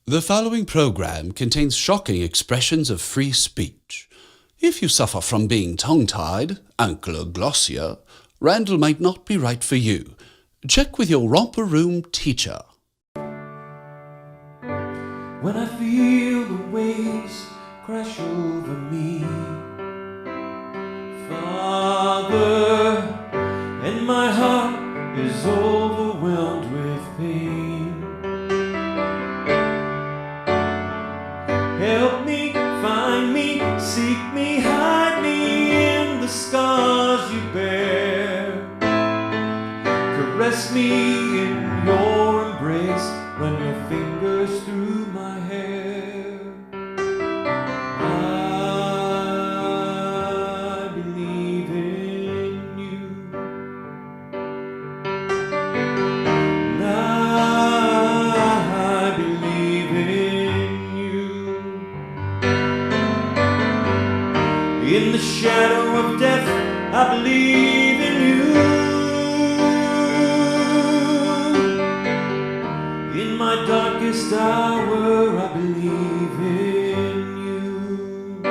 The following program contains shocking expressions of free speech. If you suffer from being tongue-tied, ankylosing, Randall might not be right for you. Check with your romper room teacher. When I feel the waves crash over me, Father, and my heart is overwhelmed with pain. Help me, find me, seek me, hide me in the scars you bear. Caress me in your embrace, run your fingers through my hair. I believe in you. I believe in you. In the shadow of death, I believe in you. In my darkest hour, I believe in you.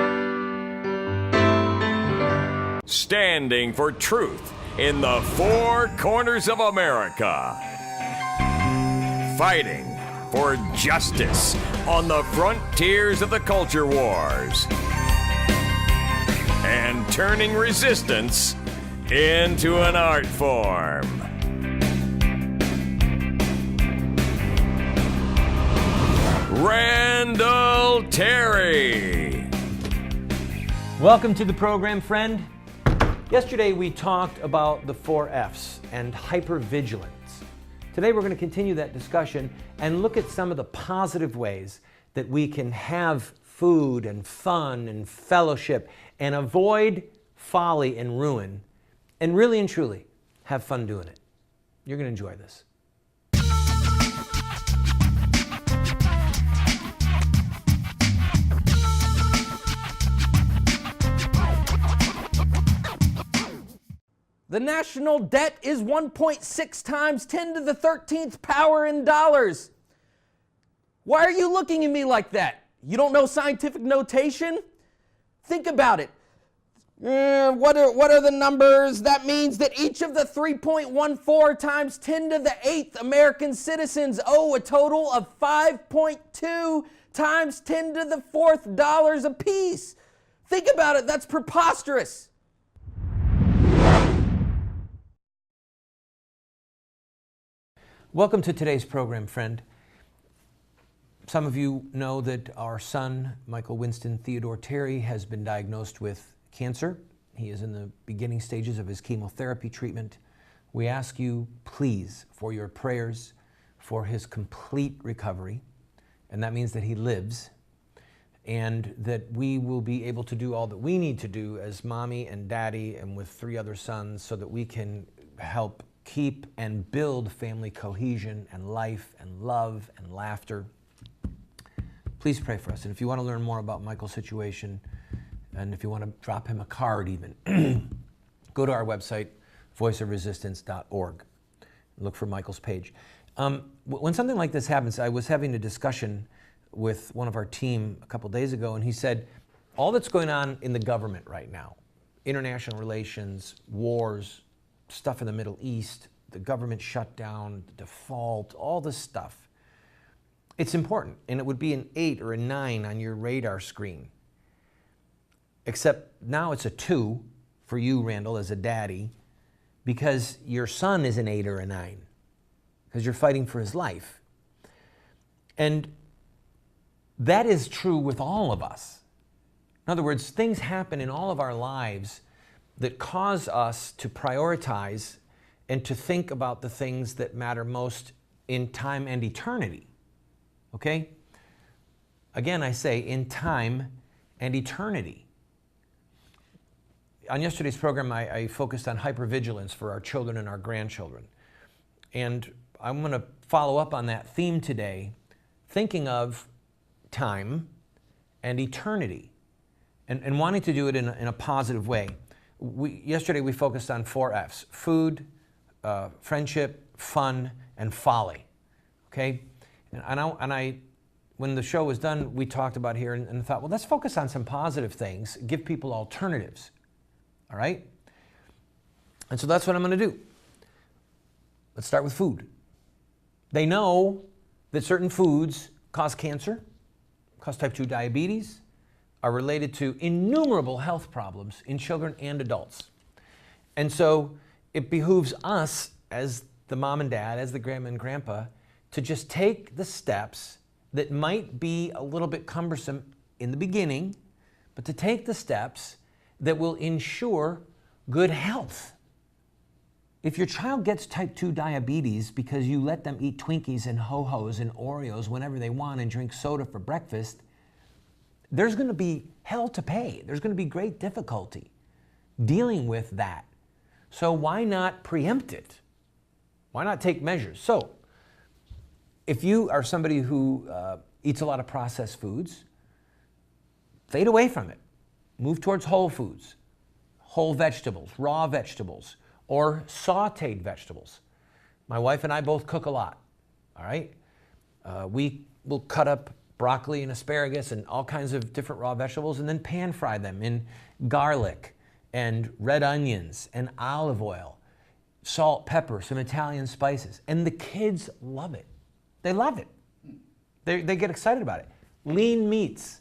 Standing for truth in the four corners of America. Fighting for justice on the frontiers of the culture wars. And turning resistance into an art form. Randall Terry. Welcome to the program, friend. Yesterday we talked about the 4 F's and hypervigilance. Today we're going to continue that discussion and look at some of the positive ways that we can have food and fun and fellowship and avoid folly and ruin and really and truly have fun doing it. You're going to enjoy this. The national debt is 1.6 times 10 to the 13th power in dollars. Why are you looking at me like that? You don't know scientific notation? Think about it. What are the numbers? That means that each of the 3.14 times 10 to the 8th American citizens owe a total of 5.2 times 10 to the 4th dollars apiece. Think about it. That's preposterous. Welcome to today's program, friend. Some of you know that our son, Michael Winston Theodore Terry, has been diagnosed with cancer. He is in the beginning stages of his chemotherapy treatment. We ask you, please, for your prayers for his complete recovery, and that means that he lives, and that we will be able to do all that we need to do as mommy and daddy and with 3 other sons so that we can help keep and build family cohesion and life and love and laughter. Please pray for us. And if you want to learn more about Michael's situation, and if you want to drop him a card even, go to our website, voiceofresistance.org. Look for Michael's page. When something like this happens, I was having a discussion with one of our team a couple days ago, and he said, all that's going on in the government right now, international relations, wars, stuff in the Middle East, the government shutdown, the default, all this stuff. It's important, and it would be an 8 or a 9 on your radar screen. Except now it's a 2 for you, Randall, as a daddy, because your son is an 8 or a 9, because you're fighting for his life. And that is true with all of us. In other words, things happen in all of our lives that cause us to prioritize and to think about the things that matter most in time and eternity. Okay? Again, I say in time and eternity. On yesterday's program, I focused on hypervigilance for our children and our grandchildren. And I'm going to follow up on that theme today, thinking of time and eternity, and wanting to do it in a positive way. Yesterday we focused on 4 F's: food, friendship, fun, and folly. Okay, and I when the show was done, we talked about here and thought, well, let's focus on some positive things, give people alternatives, all right? And so that's what I'm going to do. Let's start with food. They know that certain foods cause cancer, cause type 2 diabetes, are related to innumerable health problems in children and adults. And so it behooves us as the mom and dad, as the grandma and grandpa, to just take the steps that might be a little bit cumbersome in the beginning, but to take the steps that will ensure good health. If your child gets type 2 diabetes because you let them eat Twinkies and Ho-Hos and Oreos whenever they want and drink soda for breakfast, there's going to be hell to pay. There's going to be great difficulty dealing with that. So why not preempt it? Why not take measures? So if you are somebody who eats a lot of processed foods, fade away from it. Move towards whole foods, whole vegetables, raw vegetables, or sauteed vegetables. My wife and I both cook a lot, all right? We will cut up broccoli and asparagus and all kinds of different raw vegetables and then pan fry them in garlic and red onions and olive oil, salt, pepper, some Italian spices. And the kids love it. They love it. They get excited about it. Lean meats,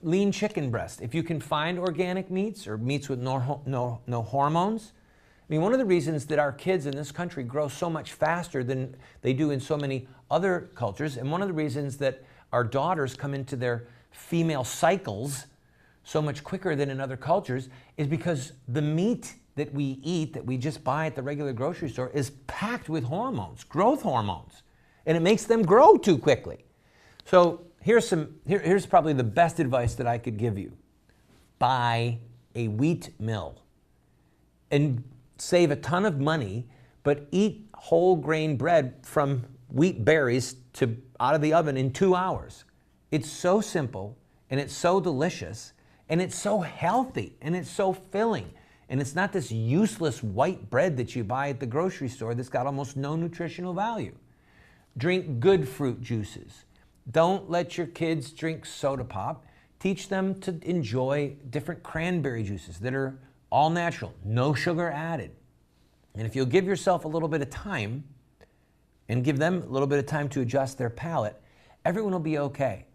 lean chicken breast. If you can find organic meats or meats with no hormones. I mean, one of the reasons that our kids in this country grow so much faster than they do in so many other cultures, and one of the reasons that our daughters come into their female cycles so much quicker than in other cultures, is because the meat that we eat, that we just buy at the regular grocery store, is packed with hormones, growth hormones, and it makes them grow too quickly. So here's probably the best advice that I could give you. Buy a wheat mill and save a ton of money, but eat whole grain bread from wheat berries to out of the oven in 2 hours. It's so simple, and it's so delicious, and it's so healthy, and it's so filling. And it's not this useless white bread that you buy at the grocery store that's got almost no nutritional value. Drink good fruit juices. Don't let your kids drink soda pop. Teach them to enjoy different cranberry juices that are all natural, no sugar added. And if you'll give yourself a little bit of time and give them a little bit of time to adjust their palate, everyone will be okay.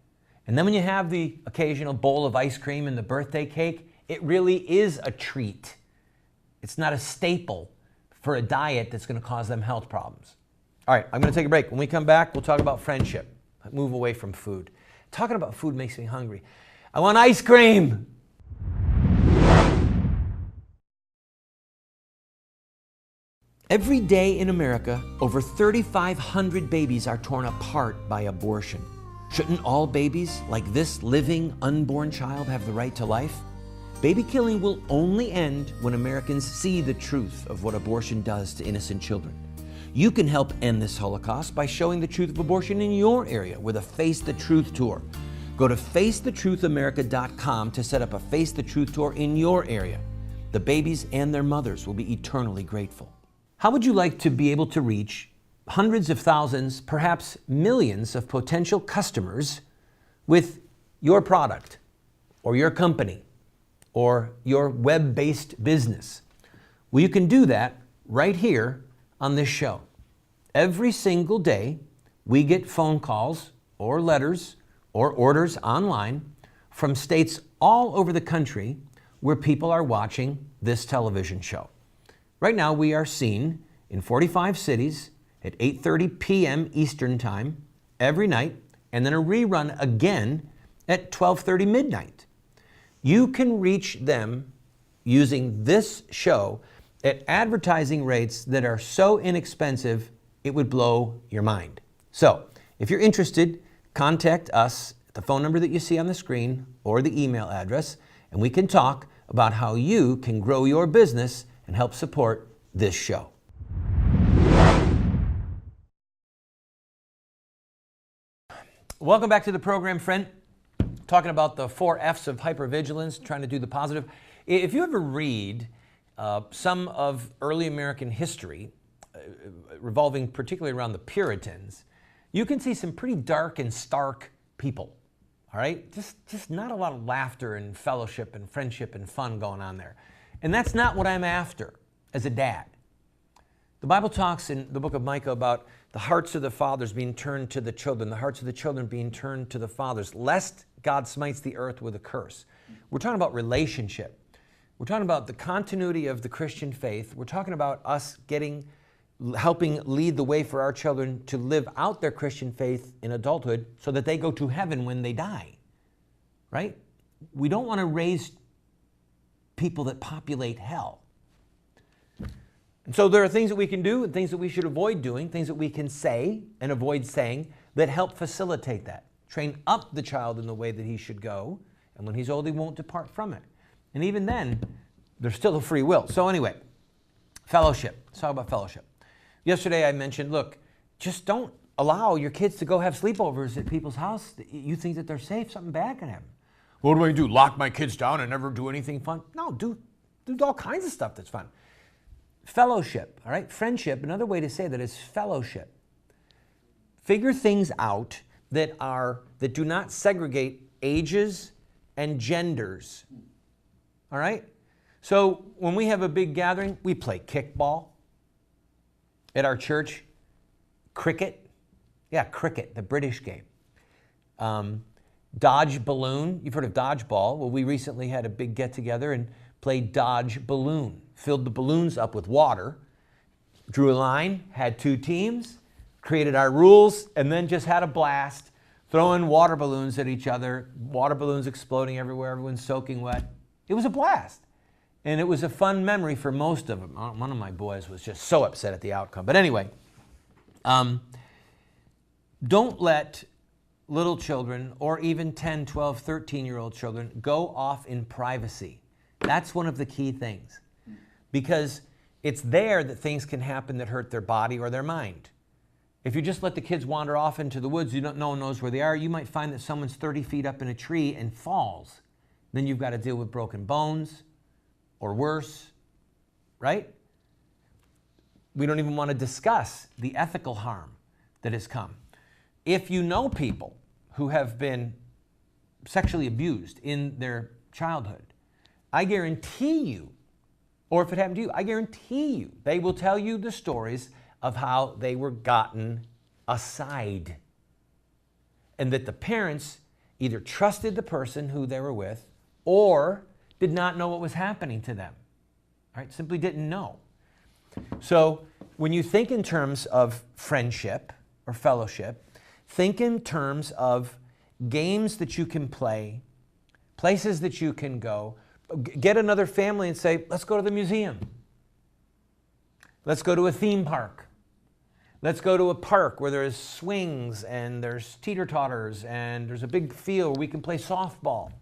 And then when you have the occasional bowl of ice cream and the birthday cake, it really is a treat. It's not a staple for a diet that's going to cause them health problems. All right, I'm going to take a break. When we come back, we'll talk about friendship. Move away from food. Talking about food makes me hungry. I want ice cream. Every day in America, over 3,500 babies are torn apart by abortion. Shouldn't all babies, like this living, unborn child, have the right to life? Baby killing will only end when Americans see the truth of what abortion does to innocent children. You can help end this Holocaust by showing the truth of abortion in your area with a Face the Truth tour. Go to facethetruthamerica.com to set up a Face the Truth tour in your area. The babies and their mothers will be eternally grateful. How would you like to be able to reach hundreds of thousands, perhaps millions of potential customers with your product or your company or your web-based business? Well, you can do that right here on this show. Every single day, we get phone calls or letters or orders online from states all over the country where people are watching this television show. Right now, we are seen in 45 cities at 8:30 p.m. Eastern Time every night, and then a rerun again at 12:30 midnight. You can reach them using this show at advertising rates that are so inexpensive, it would blow your mind. So, if you're interested, contact us at the phone number that you see on the screen or the email address, and we can talk about how you can grow your business and help support this show. Welcome back to the program, friend. Talking about the 4 F's of hypervigilance, trying to do the positive. If you ever read some of early American history, revolving particularly around the Puritans, you can see some pretty dark and stark people, all right? Just not a lot of laughter and fellowship and friendship and fun going on there. And that's not what I'm after as a dad. The Bible talks in the book of Micah about the hearts of the fathers being turned to the children, the hearts of the children being turned to the fathers, lest God smites the earth with a curse. We're talking about relationship. We're talking about the continuity of the Christian faith. We're talking about us helping lead the way for our children to live out their Christian faith in adulthood so that they go to heaven when they die, right? We don't want to raise people that populate hell. And so there are things that we can do and things that we should avoid doing, things that we can say and avoid saying that help facilitate that. Train up the child in the way that he should go, and when he's old, he won't depart from it. And even then, there's still a free will. So anyway, fellowship. Let's talk about fellowship. Yesterday I mentioned, look, just don't allow your kids to go have sleepovers at people's house. You think that they're safe, something bad can happen. What do I do? Lock my kids down and never do anything fun? No, do all kinds of stuff that's fun. Fellowship, all right? Friendship, another way to say that is fellowship. Figure things out that do not segregate ages and genders. All right? So when we have a big gathering, we play kickball. At our church, cricket. Yeah, cricket, the British game. Dodge balloon. You've heard of dodgeball. Well, we recently had a big get-together and played dodge balloon. Filled the balloons up with water, drew a line, had 2 teams, created our rules, and then just had a blast, throwing water balloons at each other, water balloons exploding everywhere, everyone's soaking wet. It was a blast. And it was a fun memory for most of them. One of my boys was just so upset at the outcome. But anyway, don't let little children or even 10, 12, 13-year-old children go off in privacy. That's one of the key things. Because it's there that things can happen that hurt their body or their mind. If you just let the kids wander off into the woods, no one knows where they are, you might find that someone's 30 feet up in a tree and falls. Then you've got to deal with broken bones, or worse, right? We don't even want to discuss the ethical harm that has come. If you know people who have been sexually abused in their childhood, I guarantee you, or if it happened to you, I guarantee you, they will tell you the stories of how they were gotten aside. And that the parents either trusted the person who they were with or did not know what was happening to them, right? Simply didn't know. So when you think in terms of friendship or fellowship, think in terms of games that you can play, places that you can go. Get another family and say, let's go to the museum. Let's go to a theme park. Let's go to a park where there's swings and there's teeter-totters and there's a big field where we can play softball.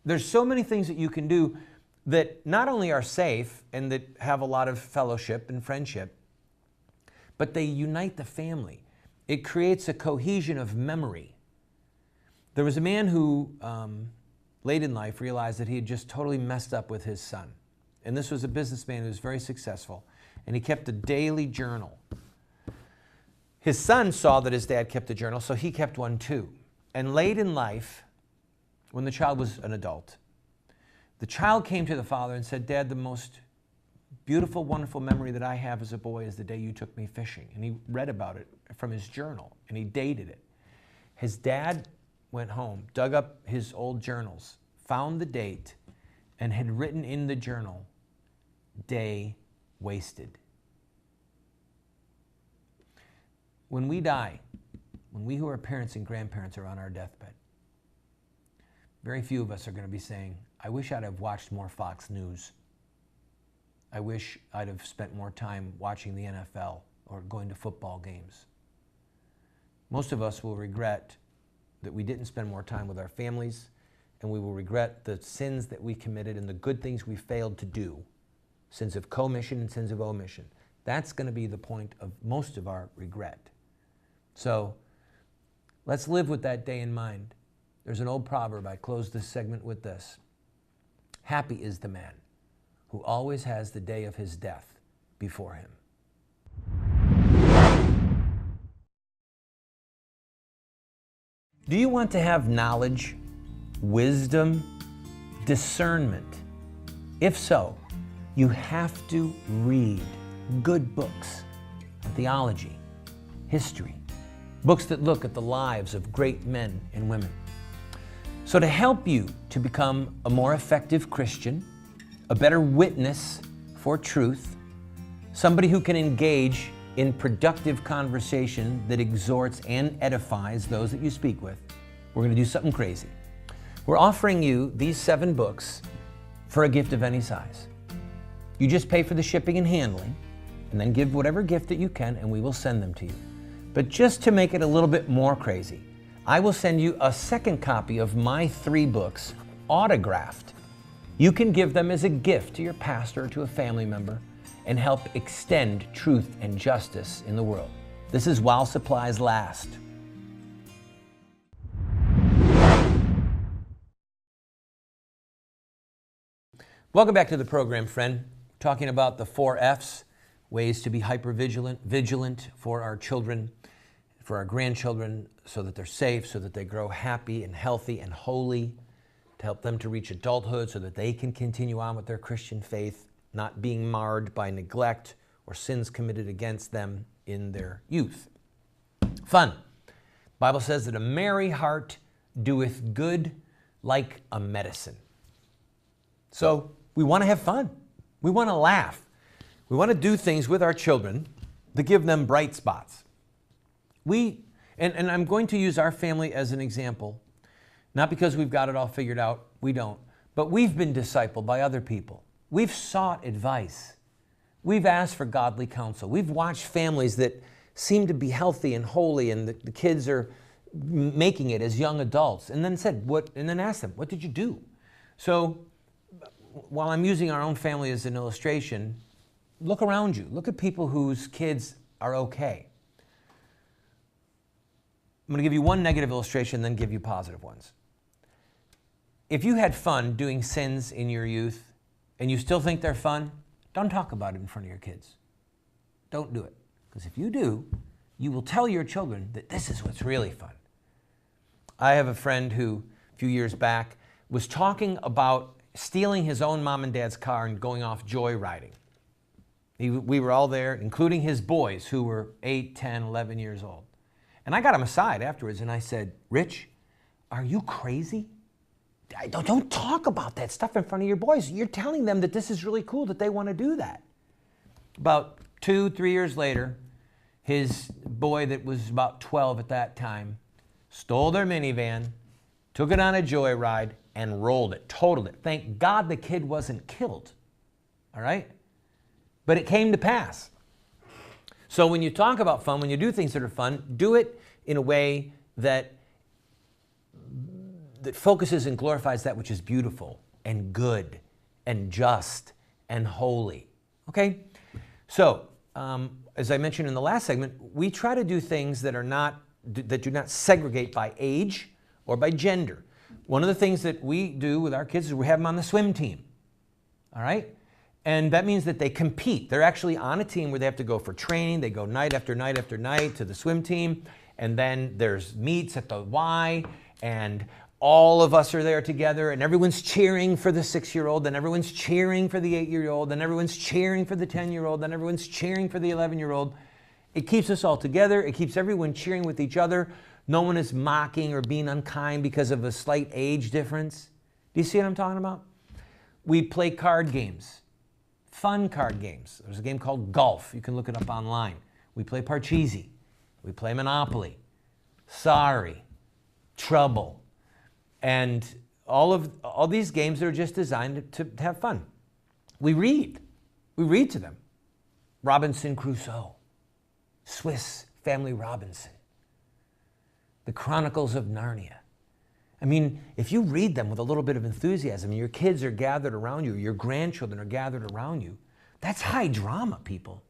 There's so many things that you can do that not only are safe and that have a lot of fellowship and friendship, but they unite the family. It creates a cohesion of memory. There was a man who, late in life, realized that he had just totally messed up with his son. And this was a businessman who was very successful, and he kept a daily journal. His son saw that his dad kept a journal, so he kept one too. And late in life, when the child was an adult, the child came to the father and said, Dad, the most beautiful, wonderful memory that I have as a boy is the day you took me fishing. And he read about it from his journal, and he dated it. His dad went home, dug up his old journals, found the date, and had written in the journal, day wasted. When we die, when we who are parents and grandparents are on our deathbed, very few of us are going to be saying, I wish I'd have watched more Fox News. I wish I'd have spent more time watching the NFL or going to football games. Most of us will regret that we didn't spend more time with our families, and we will regret the sins that we committed and the good things we failed to do, sins of commission and sins of omission. That's going to be the point of most of our regret. So let's live with that day in mind. There's an old proverb, I close this segment with this. Happy is the man who always has the day of his death before him. Do you want to have knowledge, wisdom, discernment? If so, you have to read good books on theology, history, books that look at the lives of great men and women. So to help you to become a more effective Christian, a better witness for truth, somebody who can engage in productive conversation that exhorts and edifies those that you speak with, we're going to do something crazy. We're offering you these 7 books for a gift of any size. You just pay for the shipping and handling, and then give whatever gift that you can, and we will send them to you. But just to make it a little bit more crazy, I will send you a second copy of my 3 books, autographed. You can give them as a gift to your pastor or to a family member and help extend truth and justice in the world. This is while supplies last. Welcome back to the program, friend. Talking about the 4 F's, ways to be vigilant for our children, for our grandchildren, so that they're safe, so that they grow happy and healthy and holy, to help them to reach adulthood so that they can continue on with their Christian faith, not being marred by neglect or sins committed against them in their youth. Fun. The Bible says that a merry heart doeth good like a medicine. So we want to have fun. We want to laugh. We want to do things with our children to give them bright spots. And I'm going to use our family as an example, not because we've got it all figured out, we don't, but we've been discipled by other people. We've sought advice. We've asked for godly counsel. We've watched families that seem to be healthy and holy, and the kids are making it as young adults, and then asked them, what did you do? So while I'm using our own family as an illustration, look around you. Look at people whose kids are okay. I'm going to give you one negative illustration, then give you positive ones. If you had fun doing sins in your youth and you still think they're fun, don't talk about it in front of your kids. Don't do it. Because if you do, you will tell your children that this is what's really fun. I have a friend who, a few years back, was talking about stealing his own mom and dad's car and going off joyriding. We were all there, including his boys, who were 8, 10, 11 years old. And I got him aside afterwards and I said, Rich, are you crazy? Don't talk about that stuff in front of your boys. You're telling them that this is really cool, that they want to do that. About 2, 3 years later, his boy that was about 12 at that time stole their minivan, took it on a joyride, and rolled it, totaled it. Thank God the kid wasn't killed, all right? But it came to pass. So when you talk about fun, when you do things that are fun, do it in a way that focuses and glorifies that which is beautiful and good and just and holy. Okay? So, as I mentioned in the last segment, we try to do things that do not segregate by age or by gender. One of the things that we do with our kids is we have them on the swim team. All right? And that means that they compete. They're actually on a team where they have to go for training. They go night after night after night to the swim team. And then there's meets at the Y, and all of us are there together, and everyone's cheering for the 6-year-old, and everyone's cheering for the 8-year-old, and everyone's cheering for the 10-year-old, and everyone's cheering for the 11-year-old. It keeps us all together. It keeps everyone cheering with each other. No one is mocking or being unkind because of a slight age difference. Do you see what I'm talking about? We play card games. Fun card games. There's a game called Golf. You can look it up online. We play Parcheesi. We play Monopoly, Sorry, Trouble, and all these games are just designed to have fun. We read to them. Robinson Crusoe, Swiss Family Robinson, The Chronicles of Narnia. I mean, if you read them with a little bit of enthusiasm, your kids are gathered around you, your grandchildren are gathered around you, that's high drama, people.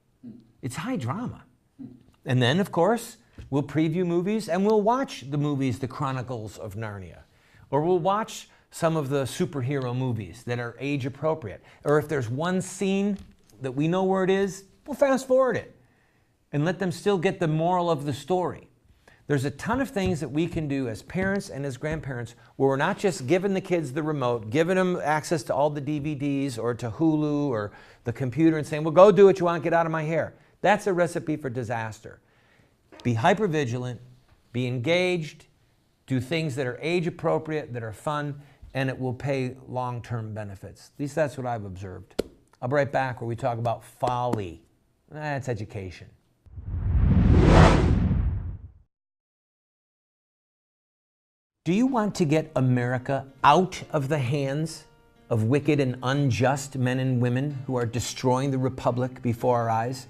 It's high drama. And then, of course, we'll preview movies and we'll watch the movies, The Chronicles of Narnia. Or we'll watch some of the superhero movies that are age appropriate. Or if there's one scene that we know where it is, we'll fast forward it and let them still get the moral of the story. There's a ton of things that we can do as parents and as grandparents where we're not just giving the kids the remote, giving them access to all the DVDs or to Hulu or the computer and saying, well, go do what you want, get out of my hair. That's a recipe for disaster. Be hypervigilant, be engaged, do things that are age appropriate, that are fun, and it will pay long-term benefits. At least that's what I've observed. I'll be right back where we talk about folly. That's education. Do you want to get America out of the hands of wicked and unjust men and women who are destroying the republic before our eyes,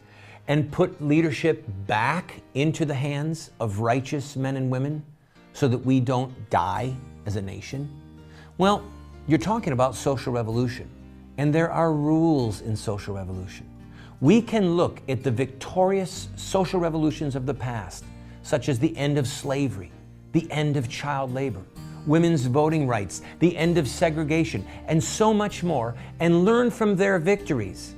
and put leadership back into the hands of righteous men and women so that we don't die as a nation? Well, you're talking about social revolution, and there are rules in social revolution. We can look at the victorious social revolutions of the past, such as the end of slavery, the end of child labor, women's voting rights, the end of segregation, and so much more, and learn from their victories.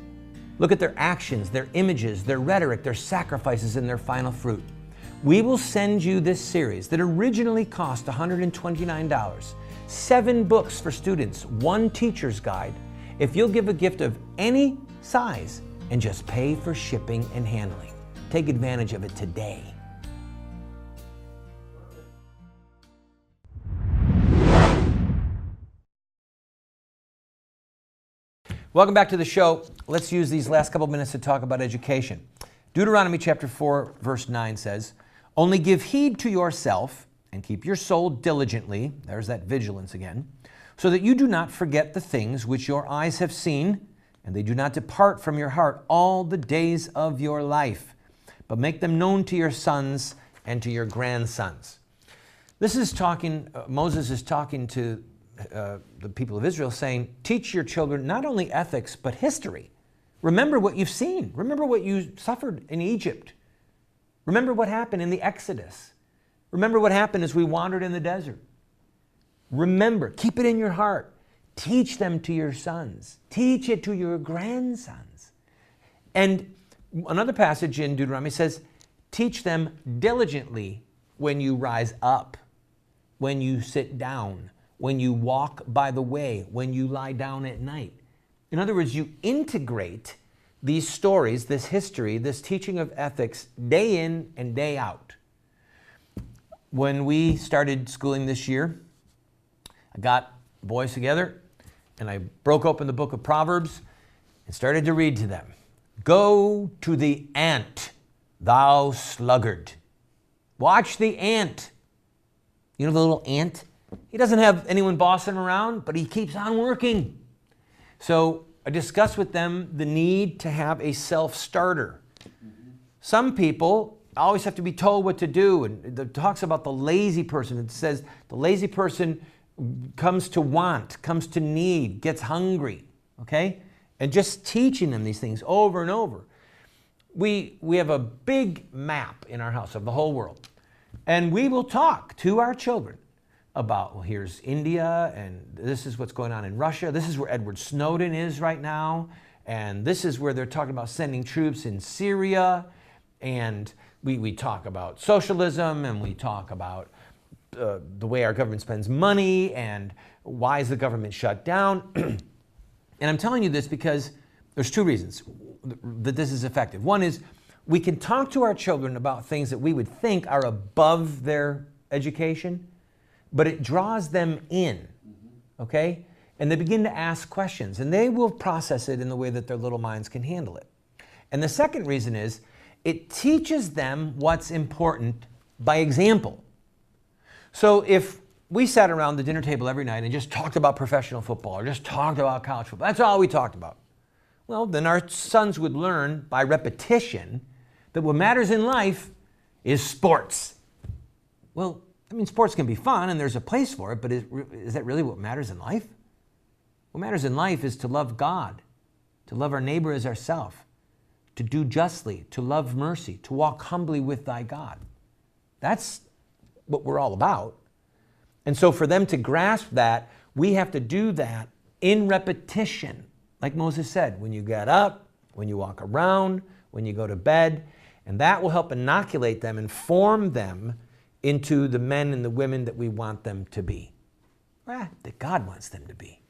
Look at their actions, their images, their rhetoric, their sacrifices, and their final fruit. We will send you this series that originally cost $129, 7 books for students, 1 teacher's guide, if you'll give a gift of any size and just pay for shipping and handling. Take advantage of it today. Welcome back to the show. Let's use these last couple minutes to talk about education. Deuteronomy chapter 4, verse 9 says, "Only give heed to yourself and keep your soul diligently," there's that vigilance again, "so that you do not forget the things which your eyes have seen, and they do not depart from your heart all the days of your life, but make them known to your sons and to your grandsons." This is talking, Moses is talking to the people of Israel, saying, teach your children not only ethics, but history. Remember what you've seen. Remember what you suffered in Egypt. Remember what happened in the Exodus. Remember what happened as we wandered in the desert. Remember, keep it in your heart. Teach them to your sons. Teach it to your grandsons. And another passage in Deuteronomy says, teach them diligently when you rise up, when you sit down, when you walk by the way, when you lie down at night. In other words, you integrate these stories, this history, this teaching of ethics day in and day out. When we started schooling this year, I got boys together and I broke open the book of Proverbs and started to read to them. "Go to the ant, thou sluggard. Watch the ant." You know the little ant? He doesn't have anyone bossing him around, but he keeps on working. So I discussed with them the need to have a self-starter. Some people always have to be told what to do, and it talks about the lazy person. It says the lazy person comes to want, comes to need, gets hungry, okay? And just teaching them these things over and over. We have a big map in our house of the whole world, and we will talk to our children about, well, here's India, and this is what's going on in Russia. This is where Edward Snowden is right now, and this is where they're talking about sending troops in Syria. And we talk about socialism, and we talk about the way our government spends money, and why is the government shut down. And I'm telling you this because there's 2 reasons that this is effective. One is we can talk to our children about things that we would think are above their education, but it draws them in, okay? And they begin to ask questions, and they will process it in the way that their little minds can handle it. And the second reason is it teaches them what's important by example. So if we sat around the dinner table every night and just talked about professional football or just talked about college football, that's all we talked about. Well, then our sons would learn by repetition that what matters in life is sports. Well, I mean, sports can be fun and there's a place for it, but is that really what matters in life? What matters in life is to love God, to love our neighbor as ourselves, to do justly, to love mercy, to walk humbly with thy God. That's what we're all about. And so for them to grasp that, we have to do that in repetition. Like Moses said, when you get up, when you walk around, when you go to bed, and that will help inoculate them and form them into the men and the women that we want them to be, that God wants them to be.